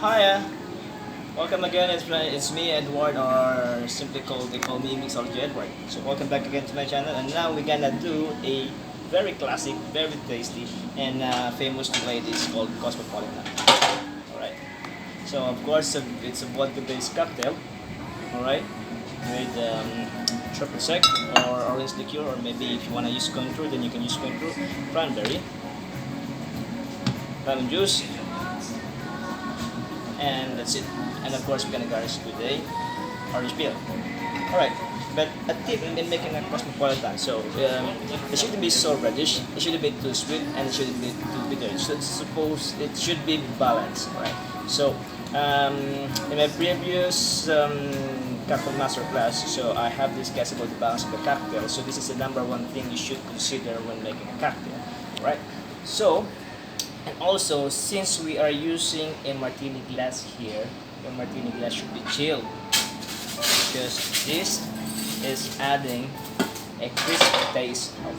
Hiya! Welcome again, it's me Edward, or simply they call me Mixology Edward. So welcome back again to my channel, and now we're gonna do a very classic, very tasty, and famous ladies called Cosmopolitan. Alright, so of course it's a vodka based cocktail, alright, with triple sec or orange liqueur, or maybe if you wanna use contour, then you can use contour, cranberry, lemon juice, and that's it. And of course we're gonna garnish with a orange peel. Alright, but a tip in making a Cosmopolitan, so it shouldn't be so reddish, it shouldn't be too sweet, and it shouldn't be too bitter. It should be balanced, right? So in my previous cocktail master class, so I have discussed about the balance of the cocktail. So this is the number one thing you should consider when making a cocktail, right? So, and also, since we are using a martini glass here, your martini glass should be chilled, because this is adding a crisp taste of